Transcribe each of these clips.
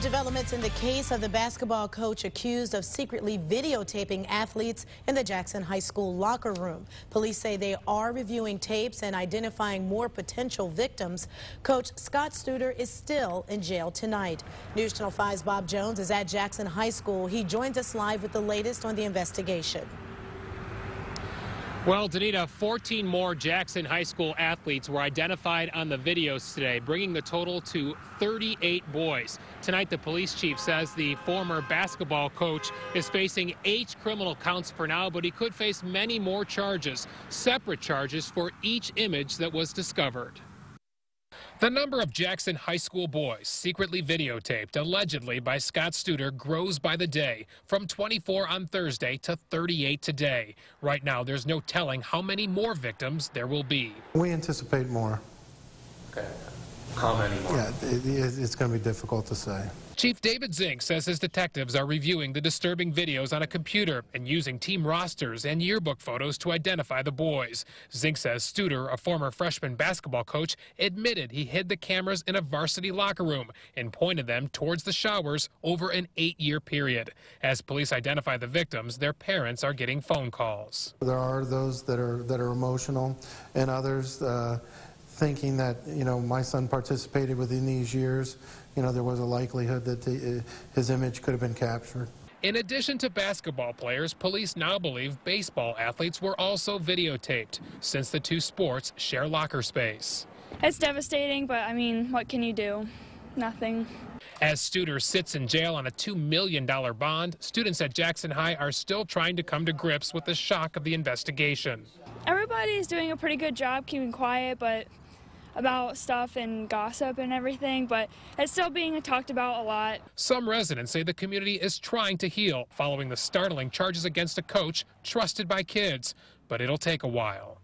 Developments in the case of the basketball coach accused of secretly videotaping athletes in the Jackson High School locker room. Police say they are reviewing tapes and identifying more potential victims. Coach Scott Studer is still in jail tonight. News Channel 5's Bob Jones is at Jackson High School. He joins us live with the latest on the investigation. Well, Danita, 14 more Jackson High School athletes were identified on the videos today, bringing the total to 38 boys. Tonight, the police chief says the former basketball coach is facing 8 criminal counts for now, but he could face many more charges, separate charges for each image that was discovered. The number of Jackson High School boys secretly videotaped, allegedly by Scott Studer, grows by the day, from 24 on Thursday to 38 today. Right now, there's no telling how many more victims there will be. We anticipate more. Okay. How many more? Yeah, it's going to be difficult to say. Chief David Zink says his detectives are reviewing the disturbing videos on a computer and using team rosters and yearbook photos to identify the boys. Zink says Studer, a former freshman basketball coach, admitted he hid the cameras in a varsity locker room and pointed them towards the showers over an 8-year period. As police identify the victims, their parents are getting phone calls. There are those that are emotional, and others thinking that, my son participated within these years. There was a likelihood that his image could have been captured. In addition to basketball players, police now believe baseball athletes were also videotaped, since the two sports share locker space. It's devastating, but what can you do? Nothing. As Studer sits in jail on a $2 million bond, students at Jackson High are still trying to come to grips with the shock of the investigation. Everybody is doing a pretty good job keeping quiet, about stuff and gossip and everything, but it's still being talked about a lot. Some residents say the community is trying to heal following the startling charges against a coach trusted by kids, but it'll take a while.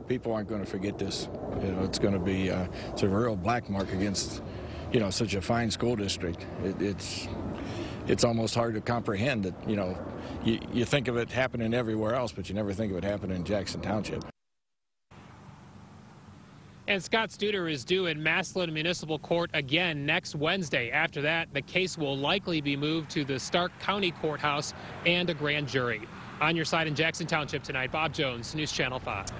People aren't going to forget this. It's going to be it's a real black mark against, such a fine school district. It's almost hard to comprehend that, you think of it happening everywhere else, but you never think of it happening in Jackson Township. And Scott Studer is due in Massillon Municipal Court again next Wednesday. After that, the case will likely be moved to the Stark County Courthouse and a grand jury. On your side in Jackson Township tonight, Bob Jones, News Channel 5.